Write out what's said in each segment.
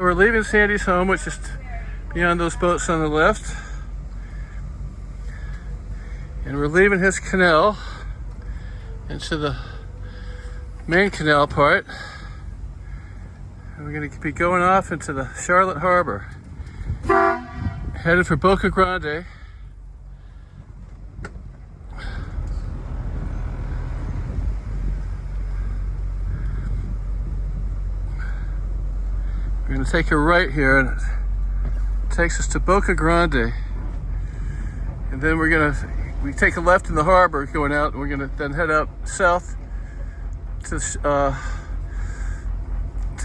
We're leaving Sandy's home, which is beyond those boats on the left. And we're leaving his canal into the main canal part. And we're going to be going off into the Charlotte Harbor, headed for Boca Grande. We're going to take a right here, and it takes us to Boca Grande. And then we take a left in the harbor going out, and we're going to then head out south to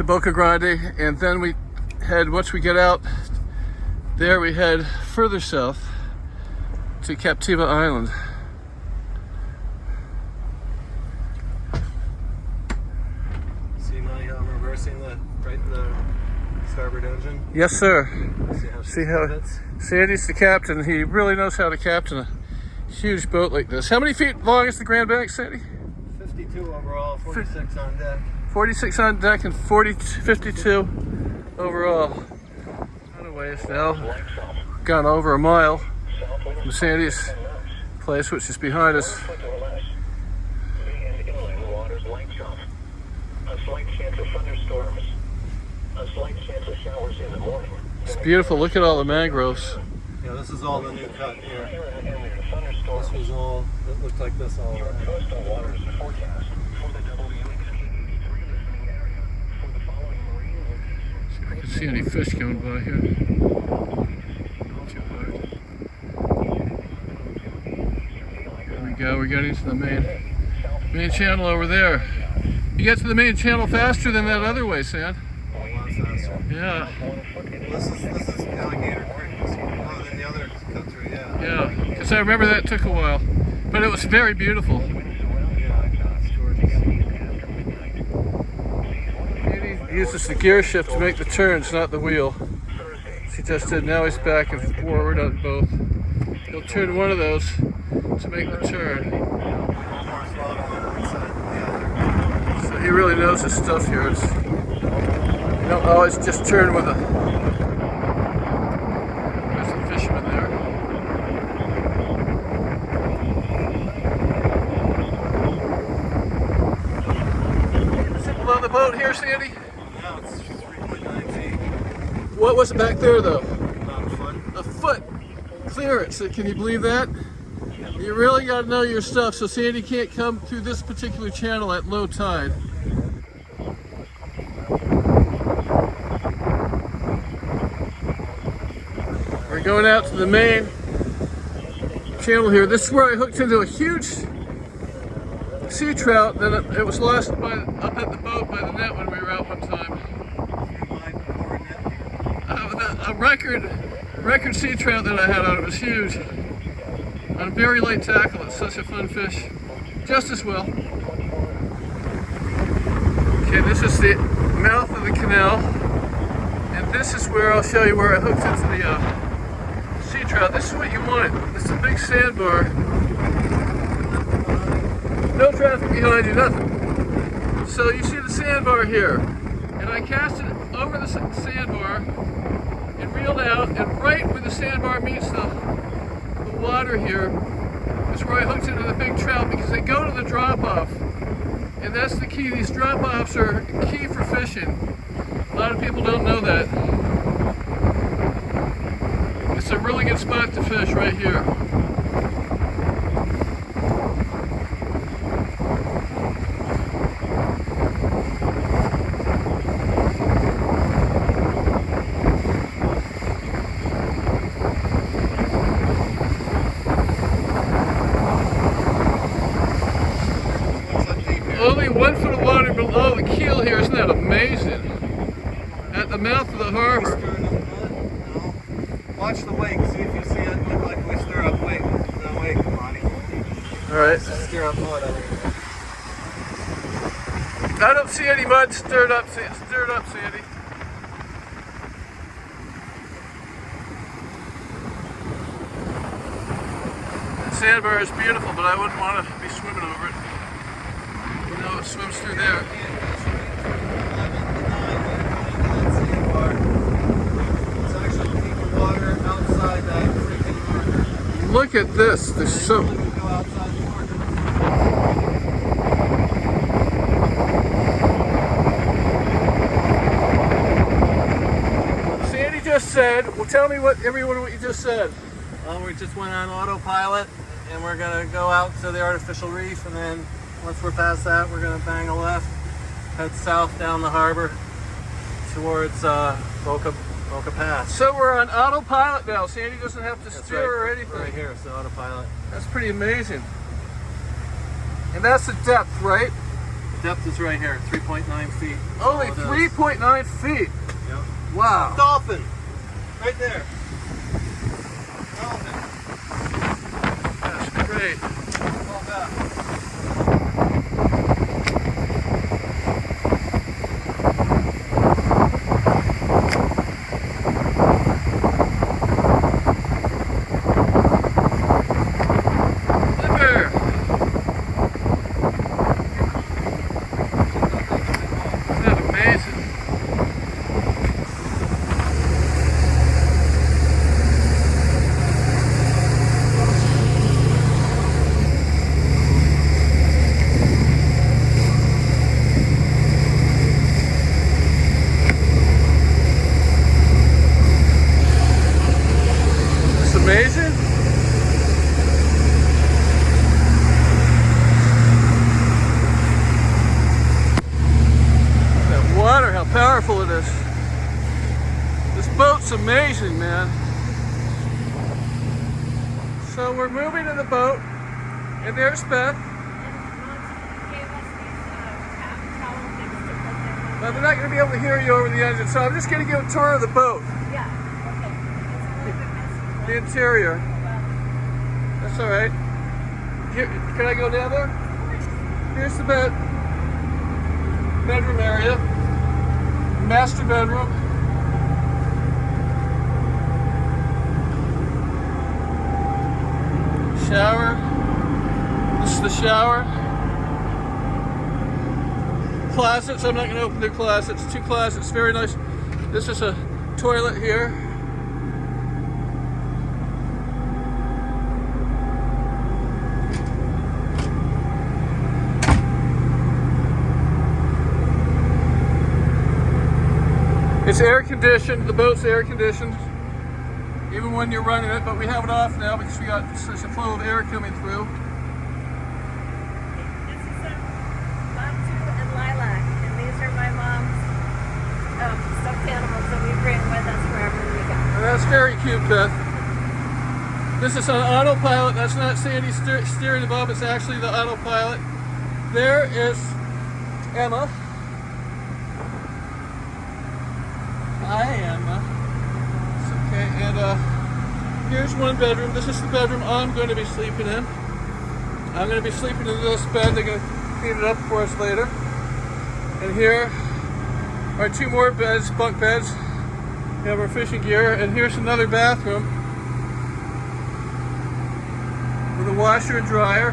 Boca Grande. And then once we get out there, we head further south to Captiva Island. See now I'm reversing right in the starboard engine? Yes, sir. See how Sandy's the captain. He really knows how to captain a huge boat like this. How many feet long is the Grand Banks, Sandy? 52 overall, 46 on deck. 46 on deck and 52 overall. On a ways now. Gone over a mile from Sandy's place, which is behind us. It's beautiful. Look at all the mangroves. Yeah, this is all the new cut here. This was all, it looked like this all around. See if we can see any fish going by here. Not too hard. There we go. We're getting to the main channel over there. You get to the main channel faster than that other way, Sand. A lot faster. Yeah. This is Alligator Creek. Oh, then the other cut through, yeah. Yeah, because I remember that took a while, but it was very beautiful. Yeah, it's gorgeous. He uses the gear shift to make the turns, not the wheel. As he just did. Now he's back and forward on both. He'll turn one of those to make the turn. So he really knows his stuff here. You don't always just turn with there's a fisherman there. Is it below the boat here, Sandy? Now it's 3.9 feet. What was it back there, though? About a foot. A foot clearance. Can you believe that? You really got to know your stuff, so Sandy can't come through this particular channel at low tide. We're going out to the main channel here. This is where I hooked into a huge sea trout. Then it was lost up at the boat by the net when we were out one time. A record sea trout that I had on it was huge. On a very light tackle. It's such a fun fish. Just as well. Okay, this is the mouth of the canal. And this is where I'll show you where I hooked into the sea trout. This is what you want. This is a big sandbar. No traffic behind you, nothing. So you see the sandbar here. And I cast it over the sandbar and reeled out, and right where the sandbar meets the water here is where I hooked into the big trout, because they go to the drop-off. And that's the key. These drop-offs are key for fishing. A lot of people don't know that. It's a really good spot to fish right here. Only 1 foot of water below the keel here. Isn't that amazing? At the mouth of the harbor. Watch the wake. See if you see it look like we stir up wake. No wake, Lonnie. Alright. Stir up mud. I don't see any mud stirred up, Sandy. The sandbar is beautiful, but I wouldn't want to be swimming over it. You know, it swims through there. look at this. There's so. We go outside the park. Sandy just said. Well, tell me what you just said. Well, we just went on autopilot, and we're gonna go out to the artificial reef, and then once we're past that, we're gonna bang a left, head south down the harbor towards Boca Pass. So we're on autopilot now. Sandy doesn't have to That's steer or anything. Right here, so autopilot. That's pretty amazing. And that's the depth, right? The depth is right here, 3.9 feet. Only All it is. 3.9 feet. Yep. Wow. Dolphin, right there. Dolphin. That's great. All back. Look here. Isn't that amazing? It's amazing. That water, how powerful it is. This boat's amazing, man. So we're moving in the boat, and there's Beth. But they're not going to be able to hear you over the engine, so I'm just going to give a tour of the boat, the interior. That's all right. Here, can I go down there? Here's the bedroom area, master bedroom. Shower. This is the shower. Closets. I'm not going to open the closets. 2 closets. Very nice. This is a toilet here. It's air conditioned. The boat's air conditioned, even when you're running it. But we have it off now because we got such a flow of air coming through. This is Latu and Lilac, and these are my mom's stuffed animals that we bring with us wherever we go. And that's very cute, Beth. This is on autopilot. That's not Sandy steering the boat. It's actually the autopilot. There is Emma. Hi, Emma. It's okay. And here's one bedroom. This is the bedroom I'm going to be sleeping in. I'm going to be sleeping in this bed. They're going to clean it up for us later. And here are 2 more beds, bunk beds. We have our fishing gear. And here's another bathroom with a washer and dryer.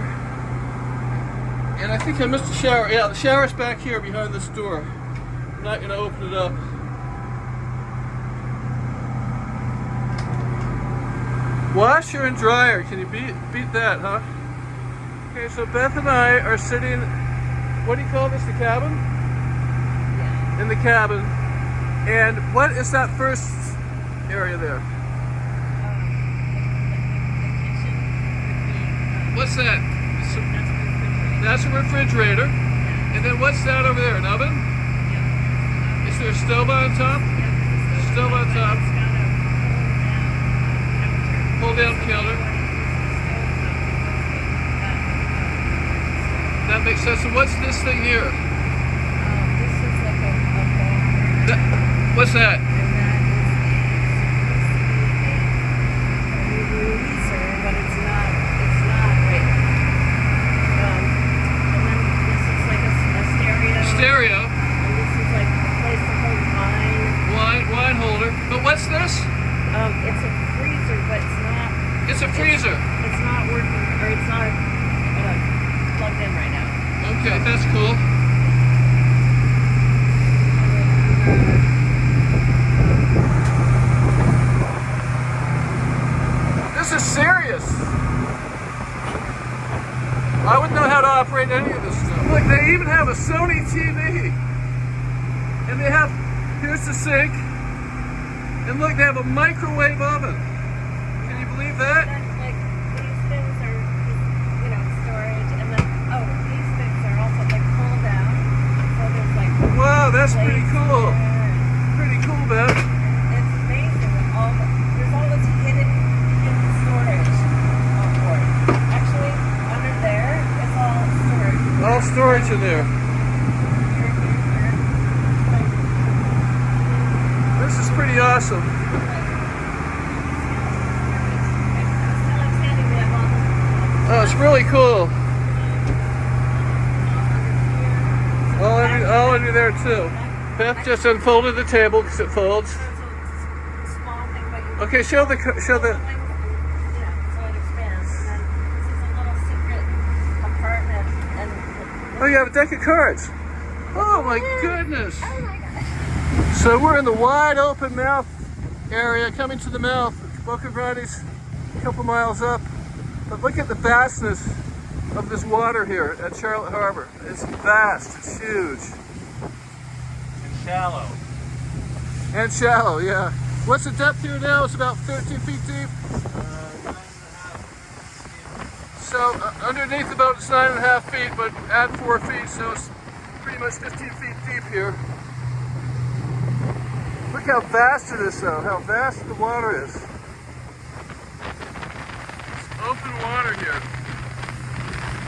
And I think I missed the shower. Yeah, the shower's back here behind this door. I'm not going to open it up. Washer and dryer. Can you beat that, huh? Okay, so Beth and I are sitting. What do you call this? The cabin? Yeah. In the cabin. And what is that first area there? The kitchen, What's that? that's That's a the refrigerator. refrigerator. Yeah. And then what's that over there? An oven? Yeah. Is there a stove on top? Yeah, Stove on top. It's got a Pull down counter. That makes sense. And what's this thing here? This is like a bar. What's that? And that is a releaser, but it's not right. And then this is like a stereo. Stereo. And this is like a place to hold wine. Wine holder. But what's this? It's a freezer, but it's not. It's a freezer. It's not working, or it's not plugged in right now. Okay, that's cool. This is serious. even have a Sony TV. And they have, here's the sink. And look, they have a microwave oven. Can you believe that? Then, like, these things are just, you know, storage, and then, oh, these things are also, like, pull down. So there's, like, Wow, that's pretty plates cool. there. Pretty cool, Beth. It's amazing. There's all this hidden storage on board. Actually, under there, it's all storage. All storage in there. This is pretty awesome. Oh, it's really cool. All under there too. Beth just unfolded the table because it folds. Okay, show the. Yeah, so it expands. And then this is a little secret apartment. And Oh, you have a deck of cards. Oh my goodness. oh my god. So we're in the wide open mouth area, coming to the mouth. Boca Grande's a couple miles up. But look at the vastness of this water here at Charlotte Harbor. It's vast, it's huge. And shallow. And shallow, yeah. What's the depth here now? It's about 13 feet deep. 9.5 So underneath the boat it's 9.5 feet, but add 4 feet, so it's pretty much 15 feet deep here. Look how vast it is though, how vast the water is. It's open water here.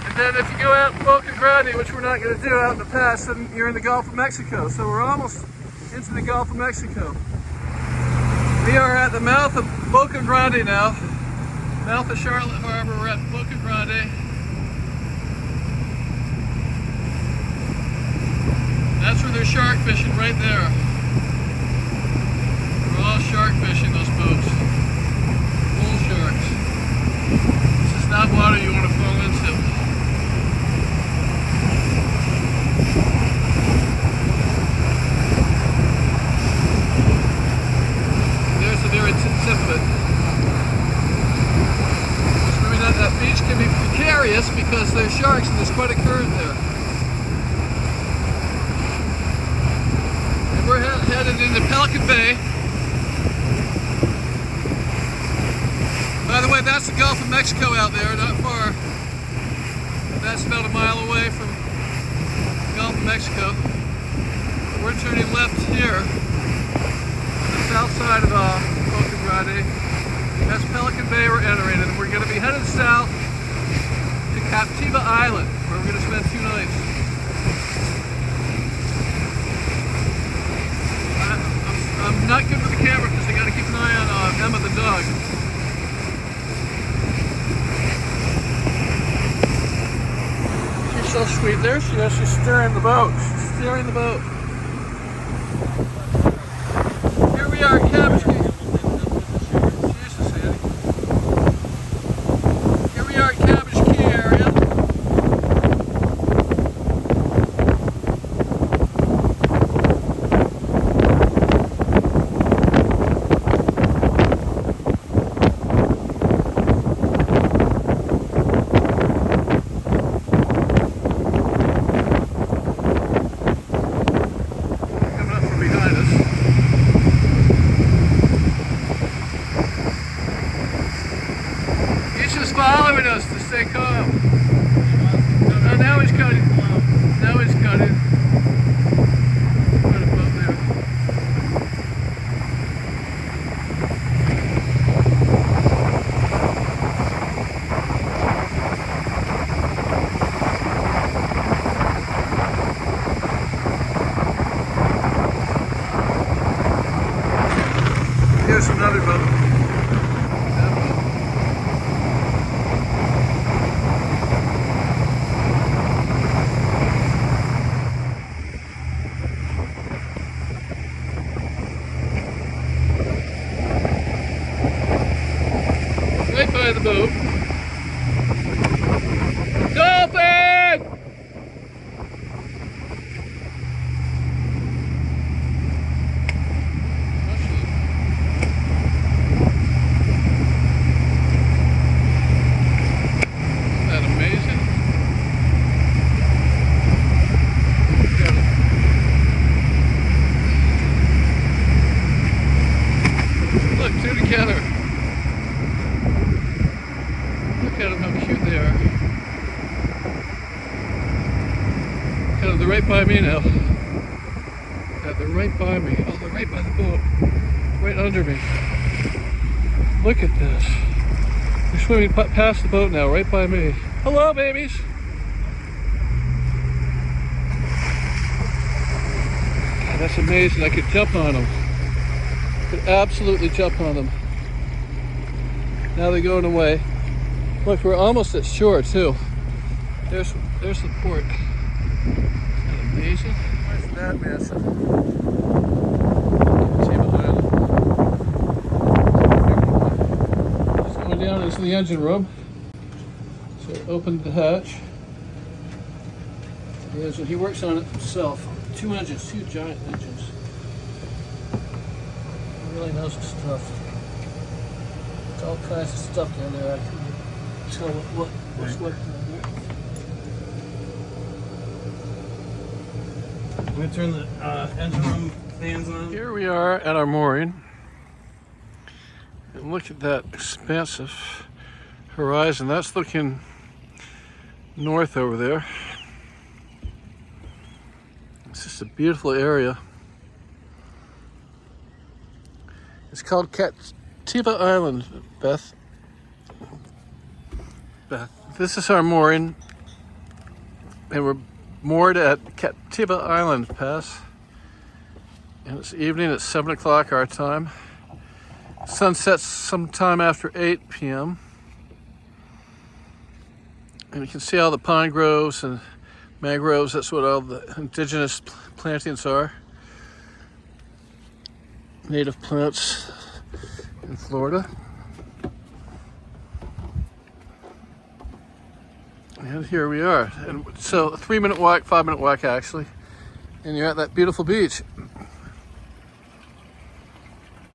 And then if you go out in Boca Grande, which we're not going to do out in the pass, then you're in the Gulf of Mexico. So we're almost into the Gulf of Mexico. We are at the mouth of Boca Grande now. Mouth of Charlotte Harbor, we're at Boca Grande. That's where they're shark fishing, right there. We're all shark fishing, those boats. Bull sharks. This is not water you want to fall into. There's the very tip of it. Swimming at that beach can be precarious because there's sharks and there's quite a current there. And we're headed into Pelican Bay. By the way, that's the Gulf of Mexico out there, not far. That's about a mile away from the Gulf of Mexico. We're turning left here, on the south side of Boca Grande. That's Pelican Bay we're entering, and we're going to be headed south to Captiva Island, where we're going to spend 2 nights. I'm not good with the camera because I got to keep an eye on Emma the dog. She's so sweet. There she is. She's steering the boat. She's steering the boat. Here we are at Cabbage Key. Jesus, Sandy. Here we are at Cabbage Key area. Coming up from behind us. He's just following us to stay calm. Oh, now he's cutting. Now he's cutting. Right above there. Here's another boat. That boat. Right by the boat. Dolphin! Isn't that amazing? two together. Look at them, how cute they are. Kind of, they're right by me now. Yeah, they're right by me. Oh, they're right by the boat. Right under me. Look at this. They're swimming past the boat now, right by me. Hello, babies. God, that's amazing. I could jump on them. Could absolutely jump on them. Now they're going away. Look, we're almost at shore too. There's the port. Isn't that amazing? Where's that massive? Table Island. Just going down into the engine room. So open the hatch. The engine, he works on it himself. Two engines, two giant engines. He really knows his stuff. There's all kinds of stuff down there. I couldn't tell what's what down there. I'm gonna turn the engine room fans on. Here we are at our mooring. And look at that expansive horizon. That's looking north over there. It's just a beautiful area. It's called Captiva Island, Beth. This is our mooring, and we're moored at Captiva Island Pass. And it's evening at 7 o'clock our time. Sun sets sometime after 8 p.m. And you can see all the pine groves and mangroves. That's what all the indigenous plantings are. Native plants in Florida. And here we are. And so a 3-minute walk, 5-minute walk actually. And you're at that beautiful beach.